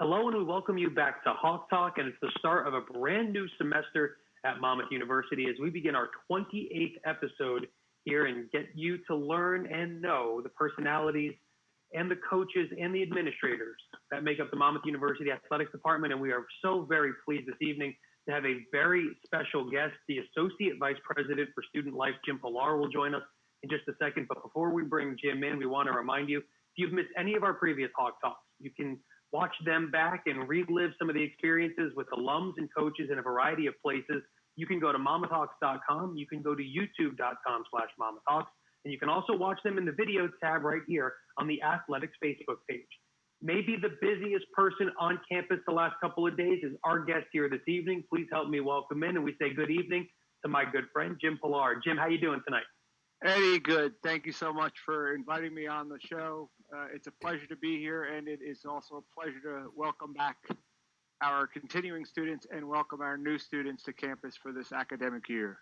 Hello, and we welcome you back to Hawk Talk, and it's the start of a brand new semester at Monmouth University as we begin our 28th episode here and get you to learn and know the personalities and the coaches and the administrators that make up the Monmouth University Athletics Department. And we are so very pleased this evening to have a very special guest. The Associate Vice President for Student Life, Jim Pilar, will join us in just a second. But before we bring Jim in, we want to remind you, if you've missed any of our previous Hawk Talks, you can watch them back and relive some of the experiences with alums and coaches in a variety of places. You can go to monmouthhawks.com. You can go to youtube.com/monmouthhawks. And you can also watch them in the video tab right here on the Athletics Facebook page. Maybe the busiest person on campus the last couple of days is our guest here this evening. Please help me welcome in, and we say good evening to my good friend, Jim Pilar. Jim, how you doing tonight? Eddie, good. Thank you so much for inviting me on the show. It's a pleasure to be here, and it is also a pleasure to welcome back our continuing students and welcome our new students to campus for this academic year.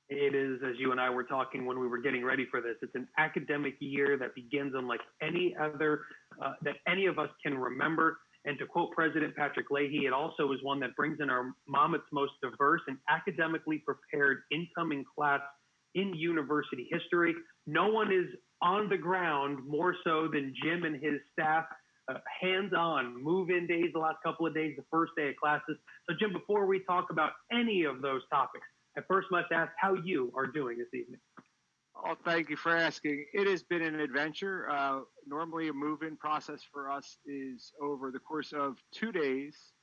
It is, as you and I were talking when we were getting ready for this, it's an academic year that begins unlike any other that any of us can remember. And to quote President Patrick Leahy, it also is one that brings in our Monmouth's most diverse and academically prepared incoming class in university history. No one is on the ground more so than Jim and his staff, hands-on, move-in days the last couple of days, the first day of classes. So Jim, before we talk about any of those topics, I first must ask how you are doing this evening. Oh, thank you for asking. It has been an adventure. Normally a move-in process for us is over the course of 2 days,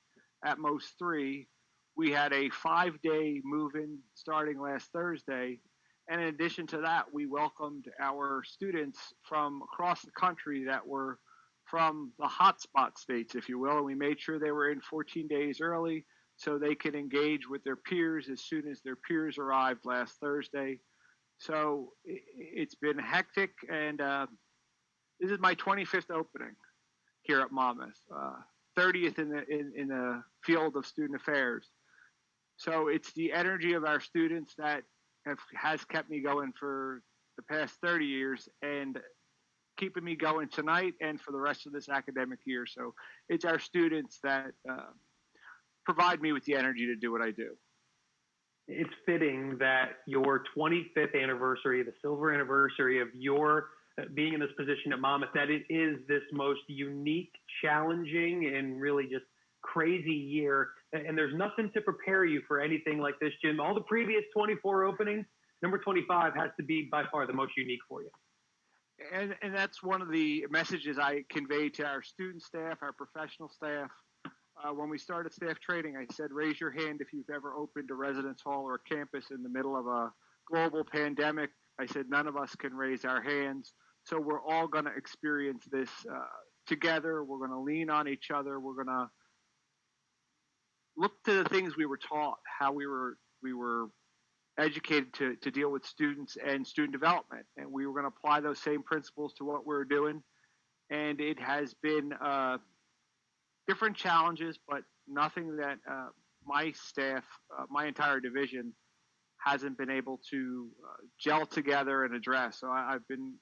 at most 3. We had a 5-day move-in starting last Thursday. And in addition to that, we welcomed our students from across the country that were from the hotspot states, if you will. And we made sure they were in 14 days early so they could engage with their peers as soon as their peers arrived last Thursday. So it's been hectic, and this is my 25th opening here at Monmouth, 30th in the field of student affairs. So it's the energy of our students that has kept me going for the past 30 years and keeping me going tonight and for the rest of this academic year. So it's our students that provide me with the energy to do what I do. It's fitting that your 25th anniversary, the silver anniversary of your being in this position at Monmouth, that it is this most unique, challenging, and really just crazy year. And there's nothing to prepare you for anything like this, Jim. All the previous 24 openings, number 25 has to be by far the most unique for you. And that's one of the messages I convey to our student staff, our professional staff. When we started staff training, I said, raise your hand if you've ever opened a residence hall or a campus in the middle of a global pandemic. I said, none of us can raise our hands. So we're all going to experience this together. We're going to lean on each other. We're going to look to the things we were taught, how we were educated to deal with students and student development. And we were going to apply those same principles to what we're doing. And it has been different challenges, but nothing that my staff, my entire division, hasn't been able to gel together and address. So I've been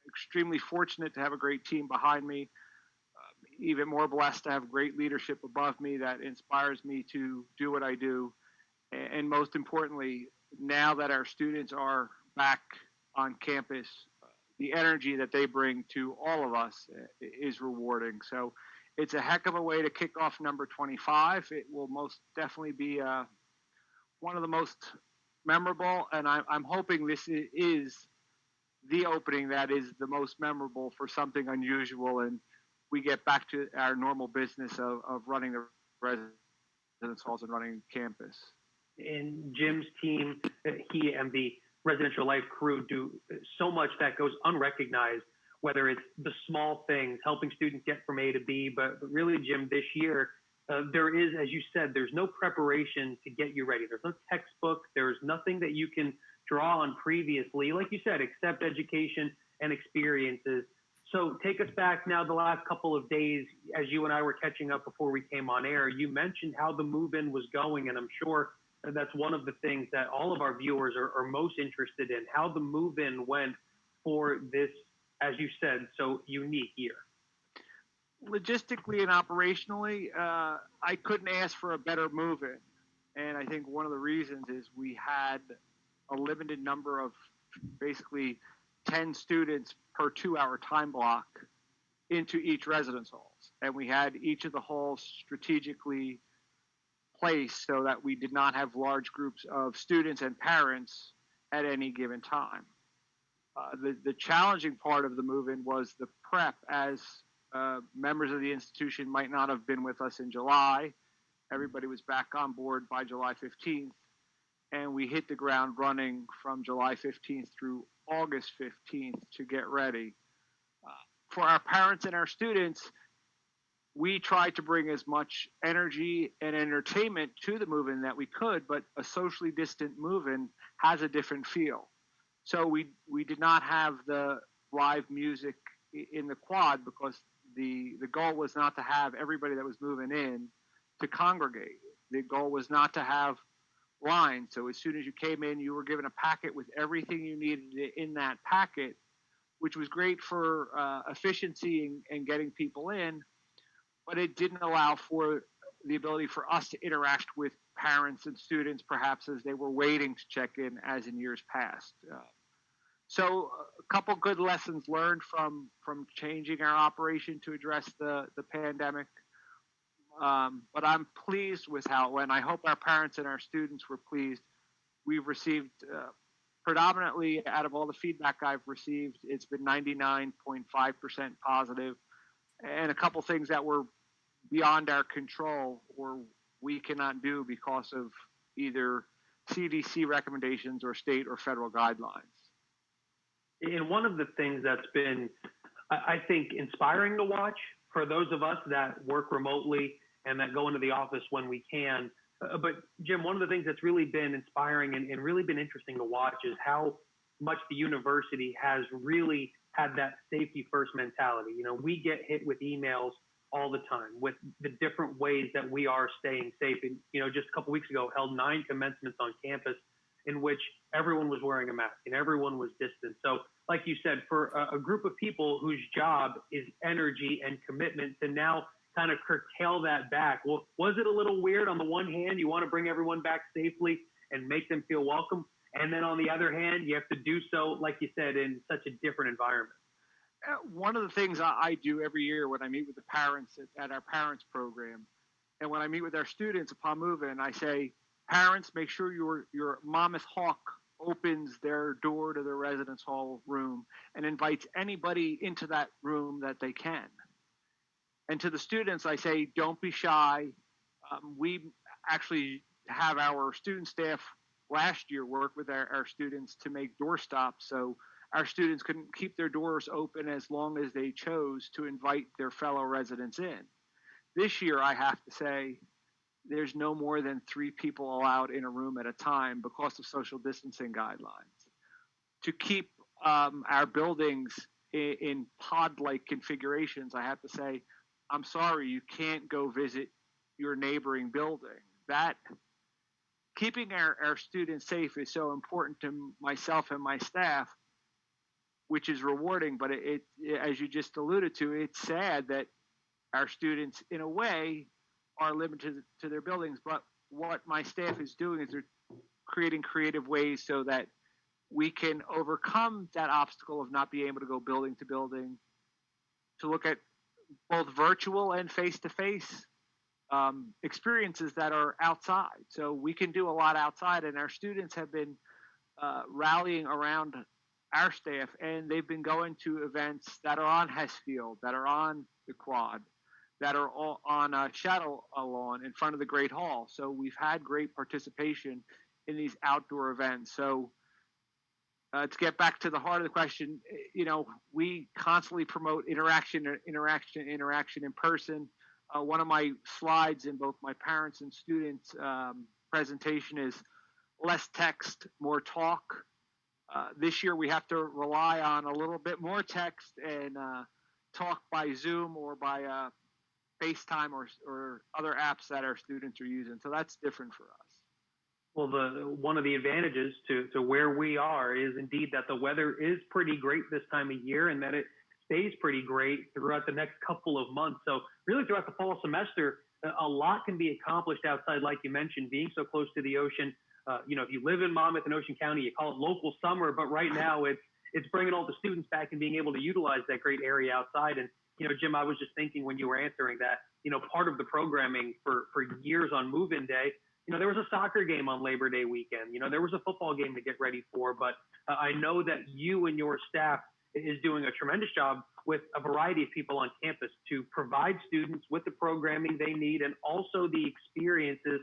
extremely fortunate to have a great team behind me, even more blessed to have great leadership above me that inspires me to do what I do. And most importantly, now that our students are back on campus, the energy that they bring to all of us is rewarding. So it's a heck of a way to kick off number 25. It will most definitely be one of the most memorable, and I'm hoping this is the opening that is the most memorable for something unusual, and we get back to our normal business of running the residence halls and running campus. And Jim's team, he and the residential life crew do so much that goes unrecognized, whether it's the small things, helping students get from A to B, but really, Jim, this year, there is, as you said, there's no preparation to get you ready. There's no textbook. There's nothing that you can draw on previously, like you said, except education and experiences. So take us back now the last couple of days, as you and I were catching up before we came on air. You mentioned how the move-in was going, and I'm sure that's one of the things that all of our viewers are most interested in, how the move-in went for this, as you said, so unique year. logistically and operationally, I couldn't ask for a better move-in. And I think one of the reasons is we had a limited number of basically 10 students per 2-hour time block into each residence halls. And we had each of the halls strategically placed so that we did not have large groups of students and parents at any given time. The challenging part of the move-in was the prep, as members of the institution might not have been with us in July. Everybody was back on board by July 15th, and we hit the ground running from July 15th through August 15th to get ready. For our parents and our students, we tried to bring as much energy and entertainment to the move-in that we could, but a socially distant move-in has a different feel. So we did not have the live music in the quad because the goal was not to have everybody that was moving in to congregate. The goal was not to have lines. So as soon as you came in, you were given a packet with everything you needed in that packet, which was great for efficiency and getting people in, but it didn't allow for the ability for us to interact with parents and students perhaps as they were waiting to check in as in years past. So a couple good lessons learned from changing our operation to address the pandemic. But I'm pleased with how it went. I hope our parents and our students were pleased. We've received predominantly out of all the feedback I've received, it's been 99.5% positive, and a couple things that were beyond our control or we cannot do because of either CDC recommendations or state or federal guidelines. And one of the things that's been, I think, inspiring to watch for those of us that work remotely and that go into the office when we can. But Jim, one of the things that's really been inspiring and really been interesting to watch is how much the university has really had that safety first mentality. You know, we get hit with emails all the time with the different ways that we are staying safe. And, you know, just a couple weeks ago, held 9 commencements on campus in which everyone was wearing a mask and everyone was distant. So like you said, for a group of people whose job is energy and commitment to now kind of curtail that back, well, was it a little weird? On the one hand, you want to bring everyone back safely and make them feel welcome. And then on the other hand, you have to do so, like you said, in such a different environment. One of the things I do every year when I meet with the parents at our parents program, and when I meet with our students upon move-in, I say, parents, make sure your Monmouth Hawk opens their door to their residence hall room and invites anybody into that room that they can. And to the students, I say, don't be shy. We actually have our student staff last year work with our students to make door stops so our students couldn't keep their doors open as long as they chose to invite their fellow residents in. This year, I have to say, there's no more than 3 people allowed in a room at a time because of social distancing guidelines. To keep our buildings in pod-like configurations, I have to say, I'm sorry, you can't go visit your neighboring building. That keeping our students safe is so important to myself and my staff, which is rewarding, but it as you just alluded to, it's sad that our students, in a way, are limited to their buildings. But what my staff is doing is they're creating creative ways so that we can overcome that obstacle of not being able to go building to building, to look at both virtual and face-to-face experiences that are outside. So we can do a lot outside, and our students have been rallying around our staff, and they've been going to events that are on Hess Field, that are on the quad, that are all on Shadow Lawn in front of the Great Hall. So we've had great participation in these outdoor events. So to get back to the heart of the question, you know, we constantly promote interaction in person. One of my slides in both my parents and students presentation is less text, more talk. This year we have to rely on a little bit more text and talk by Zoom or by FaceTime or other apps that our students are using. So that's different for us. Well, one of the advantages to where we are is indeed that the weather is pretty great this time of year, and that it's stays pretty great throughout the next couple of months. So really throughout the fall semester, a lot can be accomplished outside, like you mentioned, being so close to the ocean. If you live in Monmouth and Ocean County, you call it local summer, but right now it's bringing all the students back and being able to utilize that great area outside. And, Jim, I was just thinking when you were answering that, part of the programming for years on move-in day, there was a soccer game on Labor Day weekend. There was a football game to get ready for. But I know that you and your staff is doing a tremendous job with a variety of people on campus to provide students with the programming they need and also the experiences,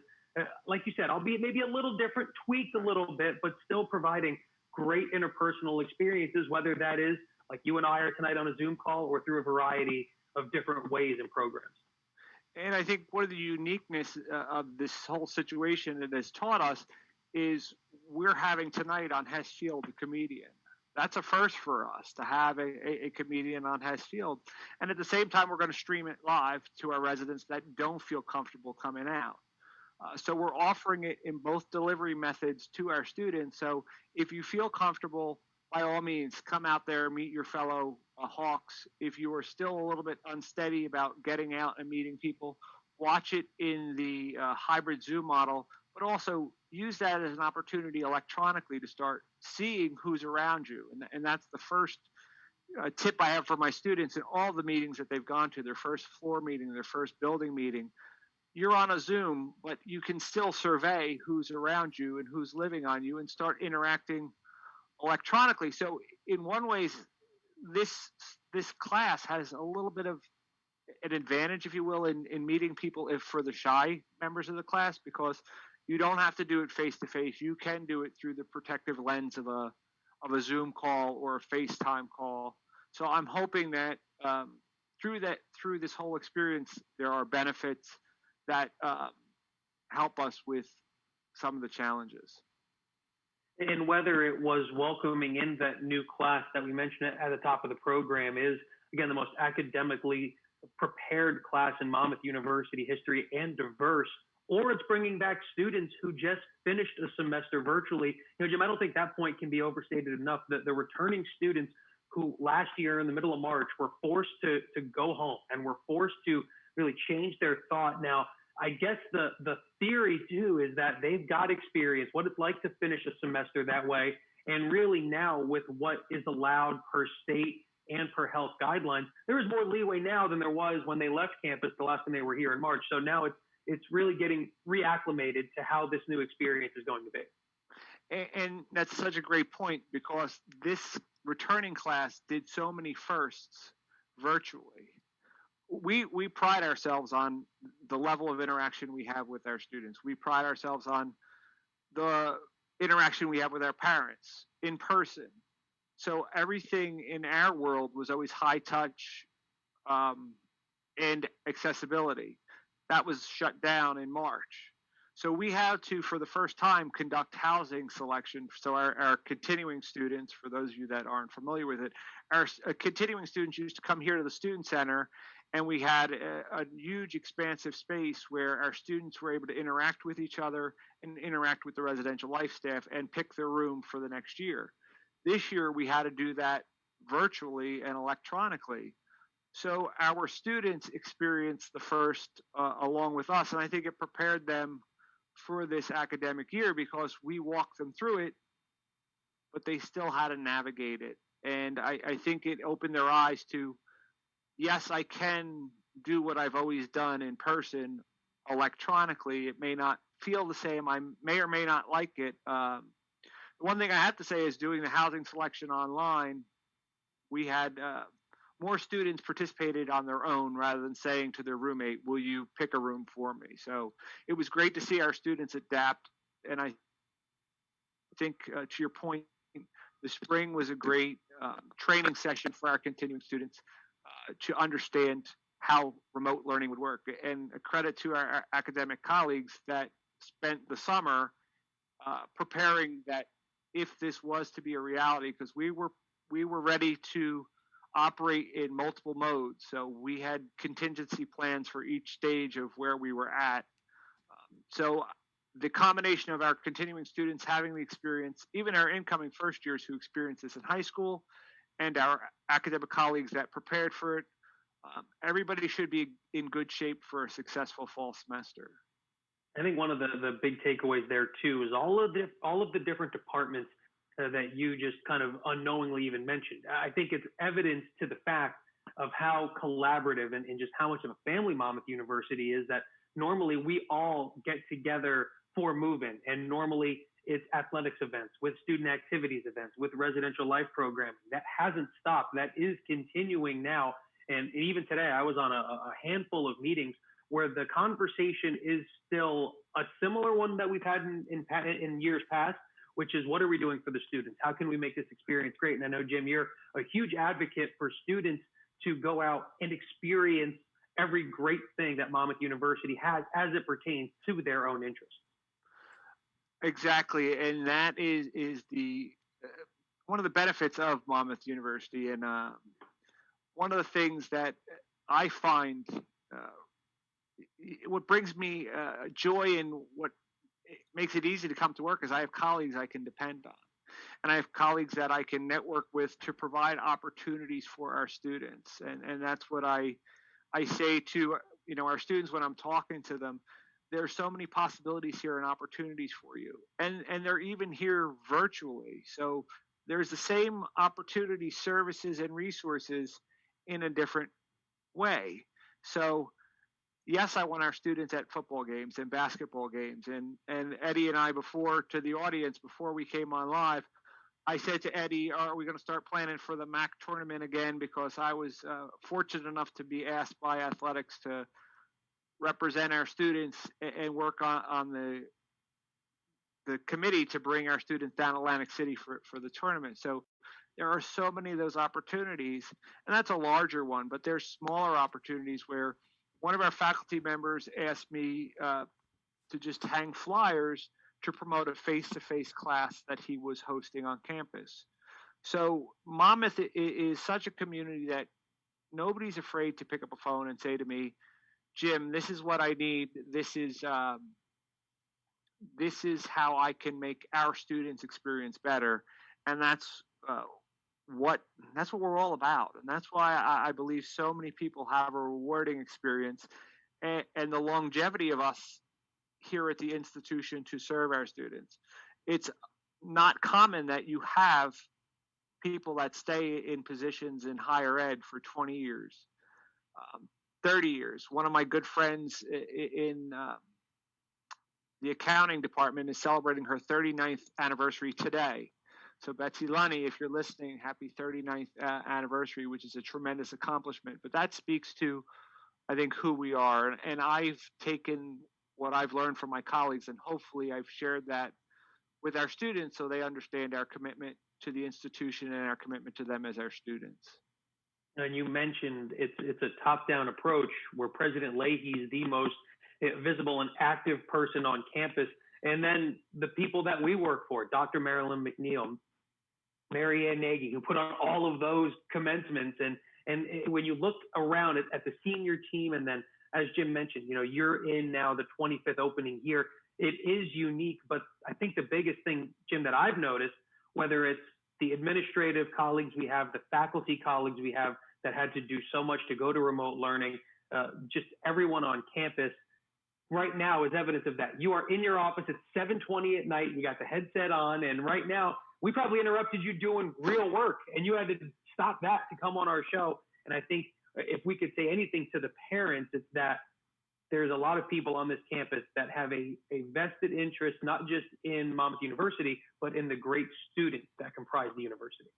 like you said, albeit maybe a little different, tweaked a little bit, but still providing great interpersonal experiences, whether that is like you and I are tonight on a Zoom call or through a variety of different ways and programs. And I think one of the uniqueness of this whole situation that has taught us is we're having tonight on Hess Field a comedian. That's a first for us to have a comedian on Hess Field. And at the same time, we're going to stream it live to our residents that don't feel comfortable coming out. So we're offering it in both delivery methods to our students. So if you feel comfortable, by all means, come out there, meet your fellow Hawks. If you are still a little bit unsteady about getting out and meeting people, watch it in the hybrid Zoom model, but also use that as an opportunity electronically to start seeing who's around you. And that's the first tip I have for my students in all the meetings that they've gone to, their first floor meeting, their first building meeting. You're on a Zoom, but you can still survey who's around you and who's living on you and start interacting electronically. So in one way, this class has a little bit of an advantage, if you will, in meeting people if for the shy members of the class, because you don't have to do it face to face. You can do it through the protective lens of a Zoom call or a FaceTime call. So I'm hoping that through this whole experience, there are benefits that help us with some of the challenges. And whether it was welcoming in that new class that we mentioned at the top of the program is, again, the most academically prepared class in Monmouth University history and diverse, or it's bringing back students who just finished a semester virtually. Jim, I don't think that point can be overstated enough, that the returning students who last year in the middle of March were forced to go home and were forced to really change their thought. Now, I guess the theory too is that they've got experience, what it's like to finish a semester that way. And really now with what is allowed per state and per health guidelines, there is more leeway now than there was when they left campus the last time they were here in March. So now it's really getting reacclimated to how this new experience is going to be. And that's such a great point, because this returning class did so many firsts virtually. We pride ourselves on the level of interaction we have with our students. We pride ourselves on the interaction we have with our parents in person. So everything in our world was always high touch and accessibility. That was shut down in March. So we had to, for the first time, conduct housing selection. So our continuing students, for those of you that aren't familiar with it, our continuing students used to come here to the Student Center, and we had a huge expansive space where our students were able to interact with each other and interact with the residential life staff and pick their room for the next year. This year, we had to do that virtually and electronically. So our students experienced the first along with us, and I think it prepared them for this academic year because we walked them through it, but they still had to navigate it. And I think it opened their eyes to, yes, I can do what I've always done in person electronically. It may not feel the same. I may or may not like it. One thing I have to say is doing the housing selection online, we had more students participated on their own rather than saying to their roommate, will you pick a room for me? So it was great to see our students adapt. And I think to your point, the spring was a great training session for our continuing students to understand how remote learning would work. And a credit to our academic colleagues that spent the summer preparing that if this was to be a reality, because we were ready to operate in multiple modes. So we had contingency plans for each stage of where we were at. So the combination of our continuing students having the experience, even our incoming first years who experienced this in high school, and our academic colleagues that prepared for it. Everybody should be in good shape for a successful fall semester. I think one of the big takeaways there too is all of the different departments that you just kind of unknowingly even mentioned. I think it's evidence to the fact of how collaborative and just how much of a family Monmouth University is, that normally we all get together for move-in, and normally it's athletics events, with student activities events, with residential life programming. That hasn't stopped. That is continuing now. And even today, I was on a handful of meetings where the conversation is still a similar one that we've had in years past, which is, what are we doing for the students? How can we make this experience great? And I know, Jim, you're a huge advocate for students to go out and experience every great thing that Monmouth University has as it pertains to their own interests. Exactly, and that is the one of the benefits of Monmouth University, and one of the things that I find what brings me joy and what makes it easy to come to work is I have colleagues I can depend on, and I have colleagues that I can network with to provide opportunities for our students, and that's what I say to our students when I'm talking to them. There's so many possibilities here and opportunities for you, and they're even here virtually. So there's the same opportunity, services, and resources in a different way. So yes, I want our students at football games and basketball games, and Eddie and I, before we came on live, I said to Eddie, are we going to start planning for the MAC tournament again? Because I was fortunate enough to be asked by athletics to represent our students and work on the committee to bring our students down Atlantic City for the tournament. So there are so many of those opportunities, and that's a larger one, but there's smaller opportunities where one of our faculty members asked me to just hang flyers to promote a face-to-face class that he was hosting on campus. So Monmouth is such a community that nobody's afraid to pick up a phone and say to me, Jim, this is what I need. This is how I can make our students' experience better, and that's what we're all about. And that's why I believe so many people have a rewarding experience, and the longevity of us here at the institution to serve our students. It's not common that you have people that stay in positions in higher ed for 20 years. 30 years. One of my good friends in the accounting department is celebrating her 39th anniversary today. So Betsy Lunny, if you're listening, happy 39th anniversary, which is a tremendous accomplishment. But that speaks to, I think, who we are. And I've taken what I've learned from my colleagues, and hopefully I've shared that with our students so they understand our commitment to the institution and our commitment to them as our students. And you mentioned it's a top-down approach where President Leahy is the most visible and active person on campus. And then the people that we work for, Dr. Marilyn McNeil, Mary Ann Nagy, who put on all of those commencements. And when you look around at the senior team, and then, as Jim mentioned, you're in now the 25th opening year. It is unique, but I think the biggest thing, Jim, that I've noticed, whether it's the administrative colleagues we have, the faculty colleagues we have that had to do so much to go to remote learning, just everyone on campus right now is evidence of that. You are in your office at 7:20 at night, you got the headset on, and right now, we probably interrupted you doing real work, and you had to stop that to come on our show. And I think if we could say anything to the parents, it's that there's a lot of people on this campus that have a vested interest, not just in Monmouth University, but in the great students that comprise the university.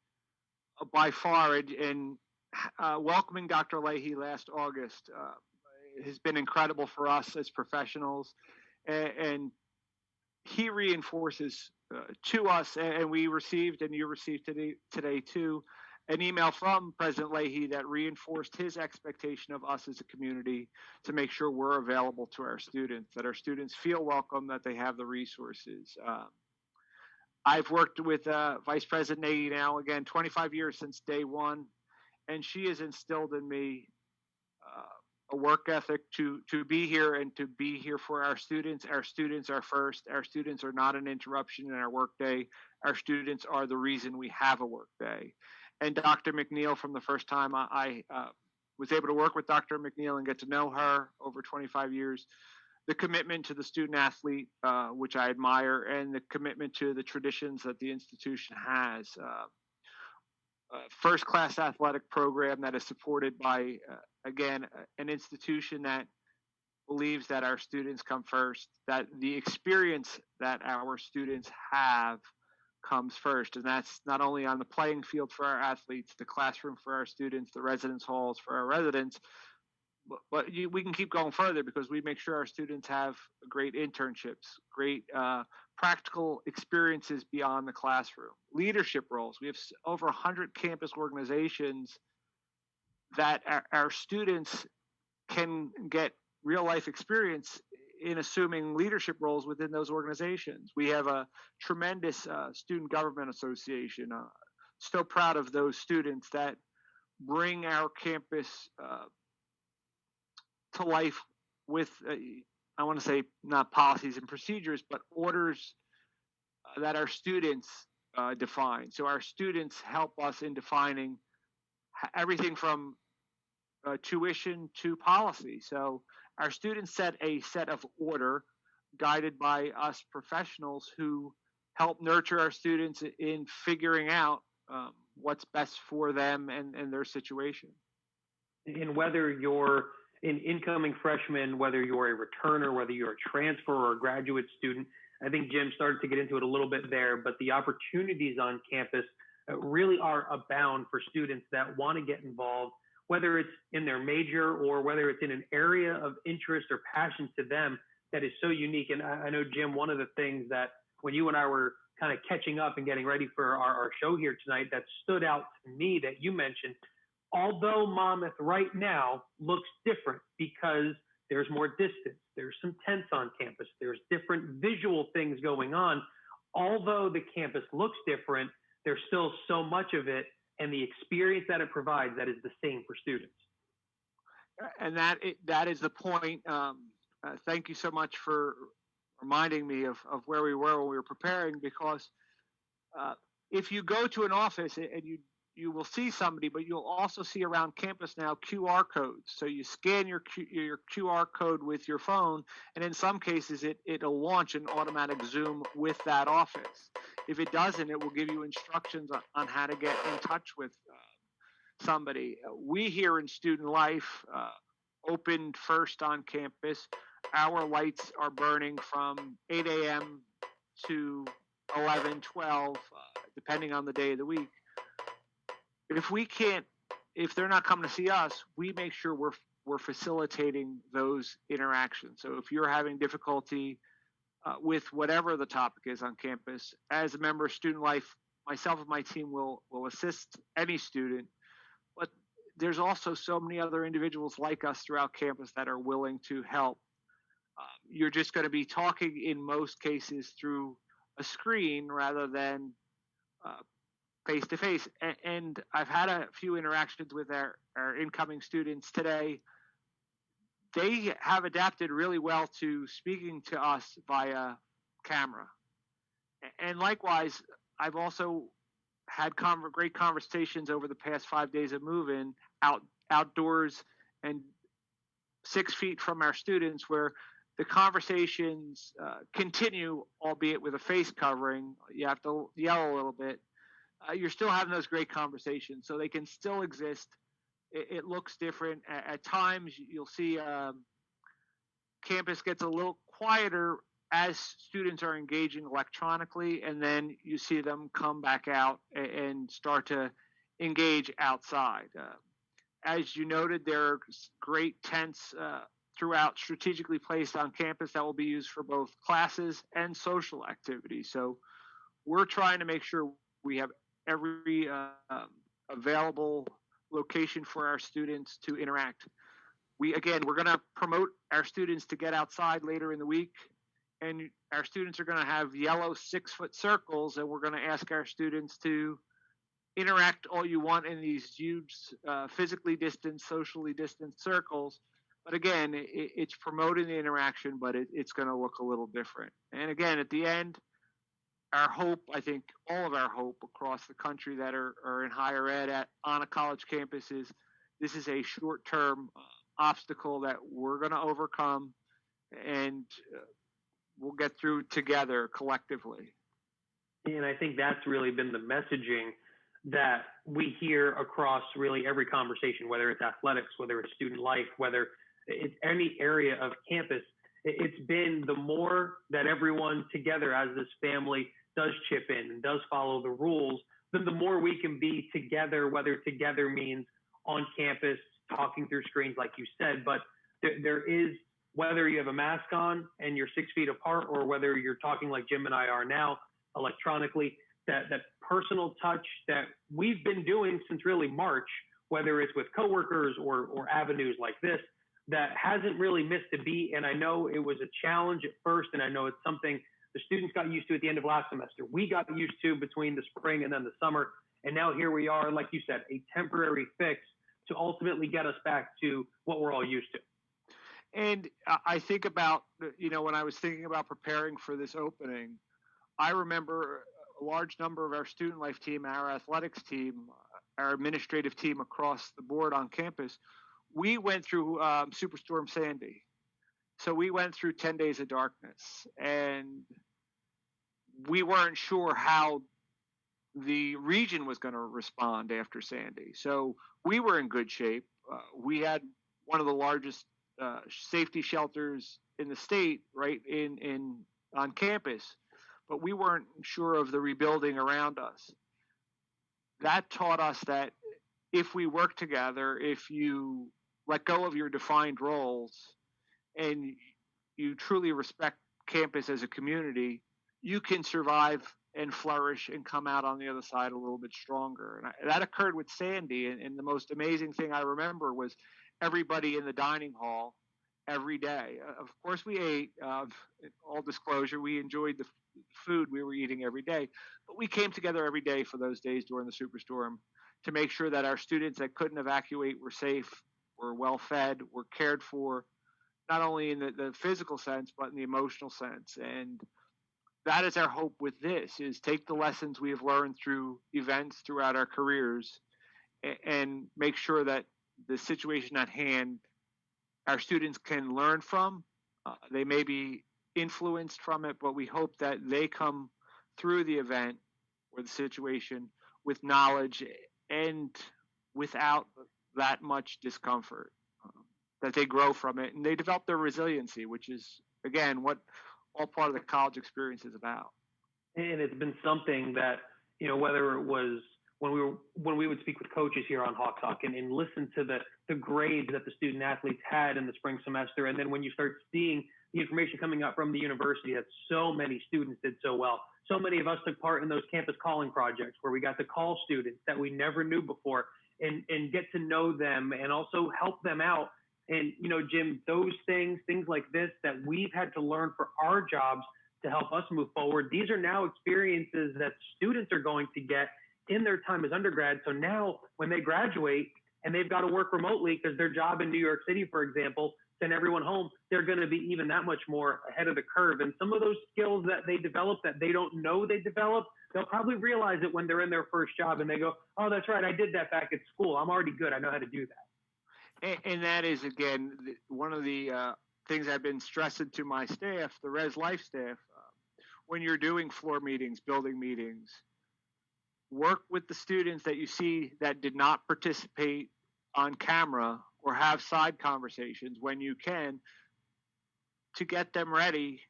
By far, and welcoming Dr. Leahy last August has been incredible for us as professionals, and he reinforces to us, and we received, and you received today too, an email from President Leahy that reinforced his expectation of us as a community to make sure we're available to our students, that our students feel welcome, that they have the resources. I've worked with Vice President Nagy now, again, 25 years since day one, and she has instilled in me a work ethic to be here and to be here for our students. Our students are first. Our students are not an interruption in our workday. Our students are the reason we have a workday. and Dr. McNeil from the first time I was able to work with Dr. McNeil and get to know her over 25 years. The commitment to the student athlete, which I admire, and the commitment to the traditions that the institution has. First class athletic program that is supported by, again, an institution that believes that our students come first, that the experience that our students have comes first. And that's not only on the playing field for our athletes, the classroom for our students, the residence halls for our residents, but we can keep going further because we make sure our students have great internships, great practical experiences beyond the classroom, leadership roles. We have over 100 campus organizations that our students can get real life experience in assuming leadership roles within those organizations. We have a tremendous student government association. So proud of those students that bring our campus to life with, I want to say, not policies and procedures, but orders that our students define. So our students help us in defining everything from tuition to policy. So our students set a set of order guided by us professionals who help nurture our students in figuring out what's best for them and their situation. And whether you're an incoming freshman, whether you're a returner, whether you're a transfer or a graduate student, I think Jim started to get into it a little bit there, but the opportunities on campus really are abound for students that want to get involved, whether it's in their major or whether it's in an area of interest or passion to them that is so unique. And I know, Jim, one of the things that when you and I were kind of catching up and getting ready for our show here tonight that stood out to me that you mentioned, although Monmouth right now looks different because there's more distance, there's some tents on campus, there's different visual things going on. Although the campus looks different, there's still so much of it and the experience that it provides that is the same for students. And that is the point. Thank you so much for reminding me of where we were when we were preparing, because if you go to an office and you will see somebody, but you'll also see around campus now QR codes. So you scan your QR code with your phone, and in some cases it'll launch an automatic Zoom with that office. If it doesn't, it will give you instructions on how to get in touch with somebody. We here in Student Life opened first on campus. Our lights are burning from 8 a.m. to 11, 12, depending on the day of the week. If they're not coming to see us, we make sure we're facilitating those interactions. So if you're having difficulty with whatever the topic is on campus, as a member of Student Life, myself and my team will assist any student. But there's also so many other individuals like us throughout campus that are willing to help. You're just going to be talking in most cases through a screen rather than face to face. And I've had a few interactions with our incoming students today. They have adapted really well to speaking to us via camera. And likewise, I've also had great conversations over the past 5 days of moving outdoors and 6 feet from our students, where the conversations continue, albeit with a face covering. You have to yell a little bit. You're still having those great conversations, so they can still exist. It looks different. At times, you'll see campus gets a little quieter as students are engaging electronically, and then you see them come back out and start to engage outside. As you noted, there are great tents throughout, strategically placed on campus, that will be used for both classes and social activities. So we're trying to make sure we have every available location for our students to interact. We're going to promote our students to get outside later in the week, and our students are going to have yellow 6-foot circles, and we're going to ask our students to interact all you want in these huge physically distant, socially distant circles. But again, it's promoting the interaction, but it's going to look a little different. And again, at the end, our hope, I think all of our hope across the country that are in higher ed on a college campus is this is a short-term obstacle that we're going to overcome, and we'll get through together collectively. And I think that's really been the messaging that we hear across really every conversation, whether it's athletics, whether it's student life, whether it's any area of campus. It's been the more that everyone together as this family does chip in and does follow the rules, then the more we can be together, whether together means on campus, talking through screens, like you said, but there is, whether you have a mask on and you're 6 feet apart, or whether you're talking like Jim and I are now electronically, that personal touch that we've been doing since really March, whether it's with coworkers or avenues like this, that hasn't really missed a beat. And I know it was a challenge at first, and I know it's something the students got used to at the end of last semester. We got used to between the spring and then the summer. And now here we are, like you said, a temporary fix to ultimately get us back to what we're all used to. And I think about, when I was thinking about preparing for this opening, I remember a large number of our student life team, our athletics team, our administrative team across the board on campus, we went through Superstorm Sandy. So we went through 10 days of darkness, and we weren't sure how the region was going to respond after Sandy. So we were in good shape. We had one of the largest safety shelters in the state, right in on campus, but we weren't sure of the rebuilding around us. That taught us that if we work together, if you let go of your defined roles and you truly respect campus as a community, you can survive and flourish and come out on the other side a little bit stronger. And that occurred with Sandy. And the most amazing thing I remember was everybody in the dining hall every day. Of course, we ate, all disclosure, we enjoyed the food we were eating every day, but we came together every day for those days during the superstorm to make sure that our students that couldn't evacuate were safe, were well fed, were cared for, not only in the physical sense, but in the emotional sense. And that is our hope with this, is take the lessons we have learned through events throughout our careers and make sure that the situation at hand, our students can learn from. They may be influenced from it, but we hope that they come through the event or the situation with knowledge and without that much discomfort, that they grow from it and they develop their resiliency, which is, again, what all part of the college experience is about. And it's been something that, whether it was when we would speak with coaches here on Hawk Talk and listen to the grades that the student athletes had in the spring semester, and then when you start seeing the information coming up from the university that so many students did so well. So many of us took part in those campus calling projects where we got to call students that we never knew before and get to know them and also help them out. And, Jim, those things like this that we've had to learn for our jobs to help us move forward, these are now experiences that students are going to get in their time as undergrad. So now when they graduate and they've got to work remotely because their job in New York City, for example, send everyone home, they're going to be even that much more ahead of the curve. And some of those skills that they develop that they don't know they developed, they'll probably realize it when they're in their first job and they go, oh, that's right, I did that back at school. I'm already good. I know how to do that. And that is, again, one of the things I've been stressing to my staff, the Res Life staff, when you're doing floor meetings, building meetings, work with the students that you see that did not participate on camera or have side conversations when you can, to get them ready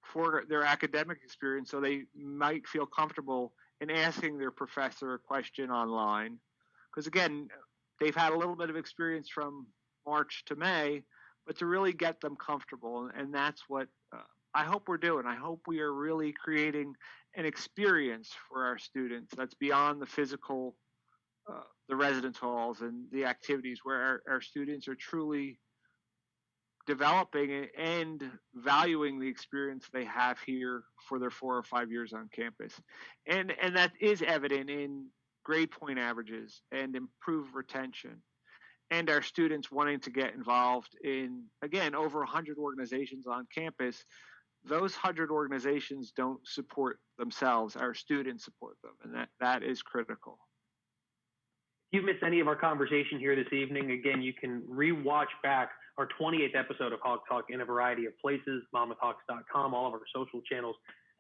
for their academic experience so they might feel comfortable in asking their professor a question online. Because again, they've had a little bit of experience from March to May, but to really get them comfortable. And that's what I hope we're doing. I hope we are really creating an experience for our students that's beyond the physical, the residence halls and the activities, where our students are truly developing and valuing the experience they have here for their 4 or 5 years on campus. And that is evident in grade point averages and improved retention, and our students wanting to get involved in, again, over 100 organizations on campus those 100 organizations don't support themselves. Our students support them, and that is critical. If you've missed any of our conversation here this evening, again, you can re-watch back our 28th episode of Hawk Talk in a variety of places, monmouthhawks.com, all of our social channels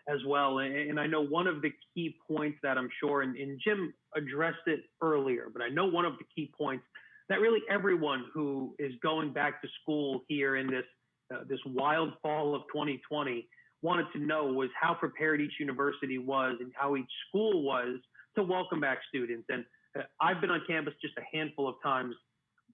as well. And I know one of the key points that I'm sure, and Jim addressed it earlier, but I know one of the key points that really everyone who is going back to school here in this wild fall of 2020 wanted to know was how prepared each university was and how each school was to welcome back students. And I've been on campus just a handful of times,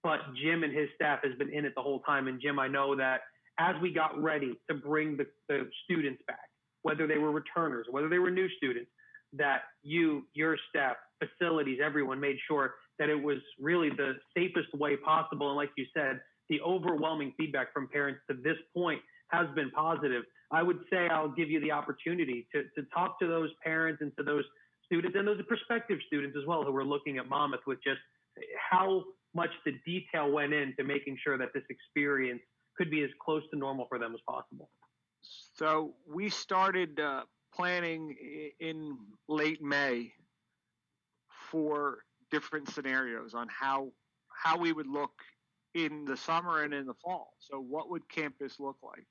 but Jim and his staff has been in it the whole time. And Jim, I know that as we got ready to bring the students back, whether they were returners, whether they were new students, that your staff, facilities, everyone made sure that it was really the safest way possible. And like you said, the overwhelming feedback from parents to this point has been positive. I would say I'll give you the opportunity to talk to those parents and to those students and those prospective students as well who were looking at Monmouth with just how much the detail went into making sure that this experience could be as close to normal for them as possible. So we started planning in late May for different scenarios on how we would look in the summer and in the fall. So what would campus look like?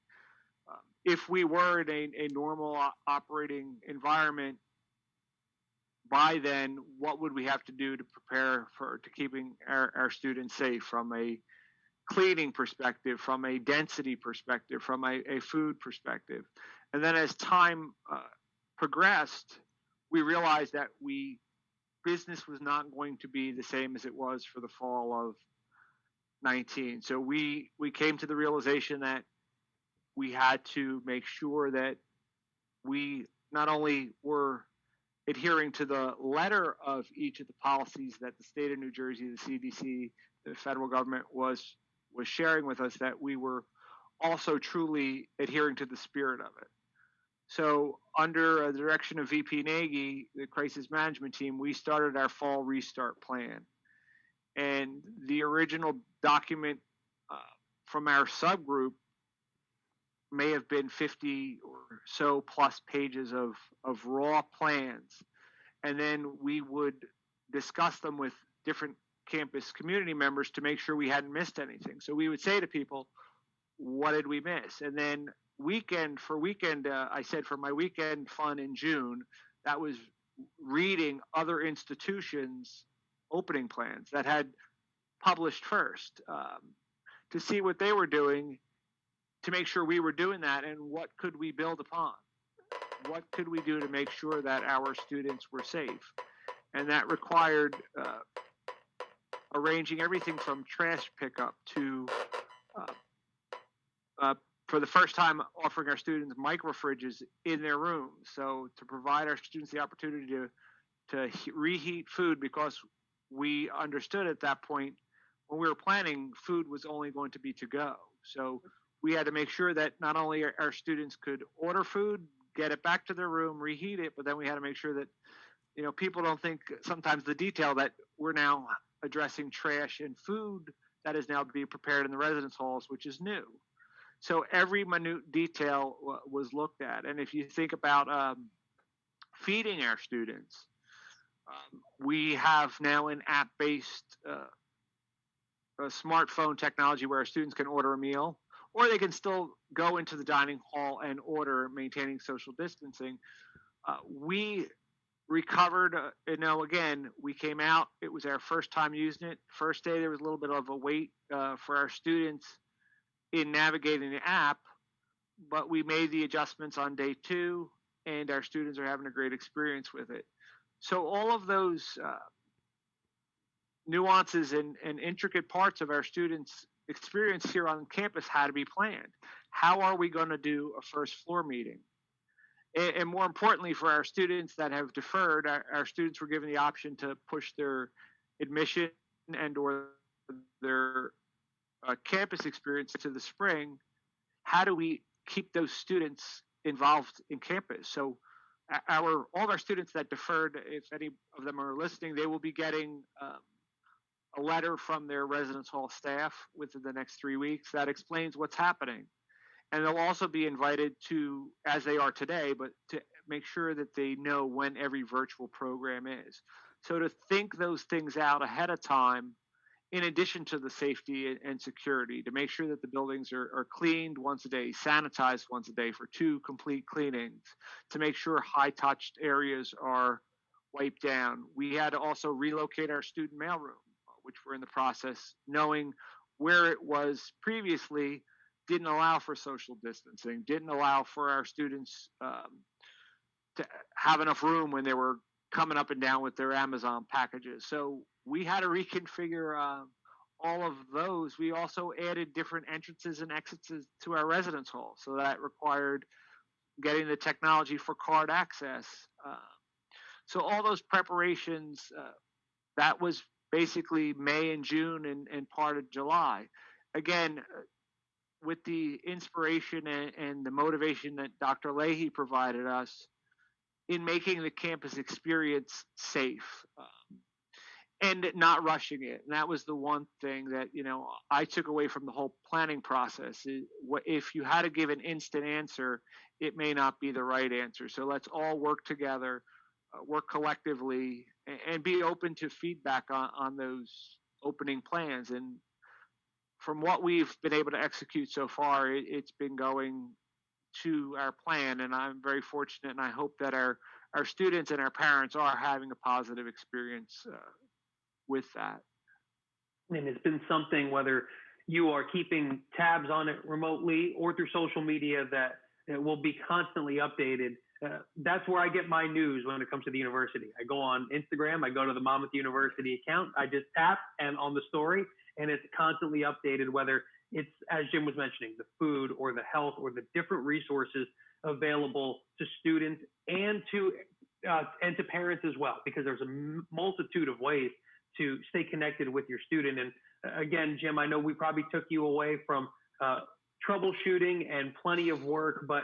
If we were in a normal operating environment, by then, what would we have to do to prepare to keeping our students safe from a cleaning perspective, from a density perspective, from a food perspective? And then as time progressed, we realized that business was not going to be the same as it was for the fall of 19. So we came to the realization that we had to make sure that we not only were adhering to the letter of each of the policies that the state of New Jersey, the CDC, the federal government was sharing with us, that we were also truly adhering to the spirit of it. So under the direction of VP Nagy, the crisis management team, we started our fall restart plan. And the original document from our subgroup may have been 50 or so plus pages of raw plans. And then we would discuss them with different campus community members to make sure we hadn't missed anything. So we would say to people, what did we miss? And then weekend, I said for my weekend fun in June, that was reading other institutions' opening plans that had published first to see what they were doing, to make sure we were doing that, and what could we build upon? What could we do to make sure that our students were safe? And that required arranging everything from trash pickup to, for the first time, offering our students microfridges in their rooms. So to provide our students the opportunity to reheat food, because we understood at that point when we were planning, food was only going to be to go. So we had to make sure that not only our students could order food, get it back to their room, reheat it, but then we had to make sure that, people don't think sometimes the detail that we're now addressing trash and food that is now being prepared in the residence halls, which is new. So every minute detail was looked at. And if you think about feeding our students, we have now an app-based smartphone technology where our students can order a meal, or they can still go into the dining hall and order, maintaining social distancing. We recovered, again, we came out, it was our first time using it. First day, there was a little bit of a wait for our students in navigating the app, but we made the adjustments on day 2, and our students are having a great experience with it. So all of those nuances and intricate parts of our students' experience here on campus had to be planned. How are we going to do a first floor meeting? And more importantly, for our students that have deferred, our students were given the option to push their admission and or their campus experience to the spring. How do we keep those students involved in campus? So all of our students that deferred, if any of them are listening, they will be getting a letter from their residence hall staff within the next 3 weeks that explains what's happening. And they'll also be invited to, as they are today, but to make sure that they know when every virtual program is. So to think those things out ahead of time, in addition to the safety and security, to make sure that the buildings are cleaned once a day, sanitized once a day for 2 complete cleanings, to make sure high touched areas are wiped down. We had to also relocate our student mailroom, which we're in the process, knowing where it was previously didn't allow for social distancing, didn't allow for our students to have enough room when they were coming up and down with their Amazon packages. So we had to reconfigure all of those. We also added different entrances and exits to our residence hall. So that required getting the technology for card access. So all those preparations, that was basically May and June and part of July. Again, with the inspiration and the motivation that Dr. Leahy provided us in making the campus experience safe, and not rushing it. And that was the one thing that, I took away from the whole planning process. If you had to give an instant answer, it may not be the right answer. So let's all work together, work collectively, and be open to feedback on those opening plans. And from what we've been able to execute so far, it's been going to our plan, and I'm very fortunate, and I hope that our students and our parents are having a positive experience with that. And it's been something, whether you are keeping tabs on it remotely or through social media, that it will be constantly updated. That's where I get my news when it comes to the university. I go on Instagram, I go to the Monmouth University account, I just tap and on the story, and it's constantly updated, whether it's, as Jim was mentioning, the food or the health or the different resources available to students and to parents as well, because there's a multitude of ways to stay connected with your student. And again, Jim, I know we probably took you away from troubleshooting and plenty of work, but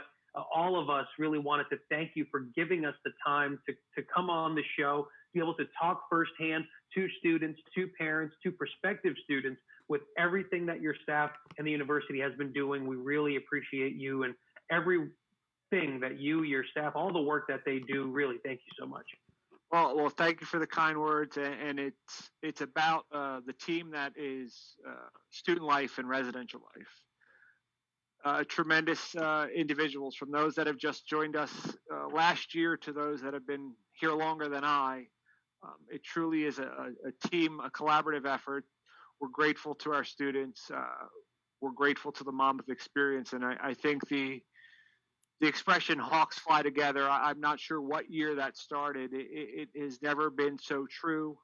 all of us really wanted to thank you for giving us the time to come on the show, be able to talk firsthand to students, to parents, to prospective students with everything that your staff and the university has been doing. We really appreciate you and everything that you, your staff, all the work that they do. Really, thank you so much. Well, thank you for the kind words, and it's about the team that is student life and residential life. Tremendous individuals, from those that have just joined us last year to those that have been here longer than I. It truly is a team, a collaborative effort. We're grateful to our students. We're grateful to the Monmouth experience, and I think the expression "hawks fly together," I'm not sure what year that started. It has never been so true.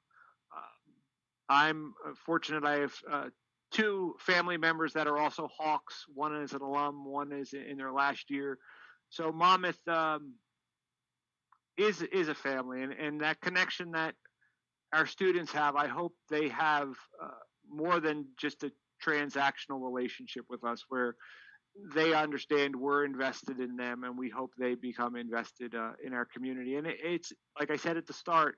I'm fortunate. I have 2 family members that are also Hawks. One is an alum, one is in their last year. So Monmouth is a family, and that connection that our students have, I hope they have more than just a transactional relationship with us, where they understand we're invested in them, and we hope they become invested in our community. And it's like I said at the start,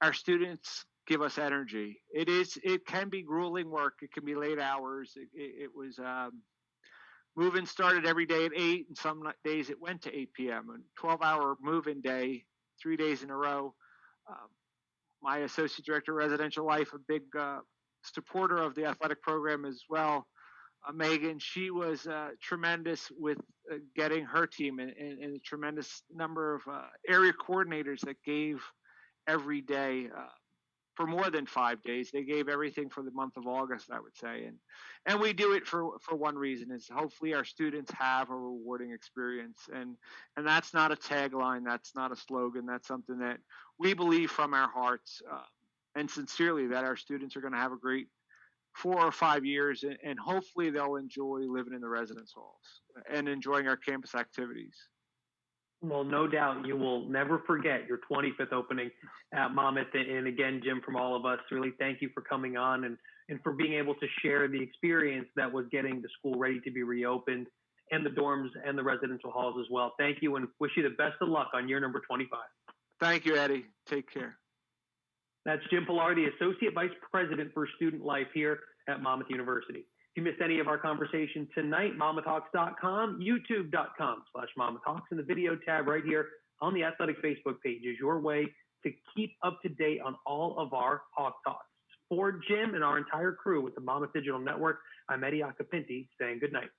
our students give us energy. It can be grueling work. It can be late hours. It was move-in started every day at 8, and some days it went to 8 p.m. And 12-hour move-in day, 3 days in a row. My associate director of residential life, a big supporter of the athletic program as well, Megan, she was tremendous with getting her team, and a tremendous number of area coordinators that gave every day for more than 5 days. They gave everything for the month of August, I would say. And we do it for one reason, is hopefully our students have a rewarding experience. And that's not a tagline. That's not a slogan. That's something that we believe from our hearts and sincerely, that our students are going to have a great 4 or 5 years, and hopefully they'll enjoy living in the residence halls and enjoying our campus activities. Well, no doubt you will never forget your 25th opening at Monmouth. And again, Jim, from all of us, really thank you for coming on and for being able to share the experience that was getting the school ready to be reopened, and the dorms and the residential halls as well. Thank you, and wish you the best of luck on year number 25. Thank you, Eddie. Take care. That's Jim Pilar, the Associate Vice President for Student Life here at Monmouth University. If you missed any of our conversation tonight, MonmouthHawks.com, YouTube.com/MonmouthHawks, and the video tab right here on the Athletic Facebook page is your way to keep up to date on all of our Hawk Talks. For Jim and our entire crew with the Monmouth Digital Network, I'm Eddie Acapinti saying good night.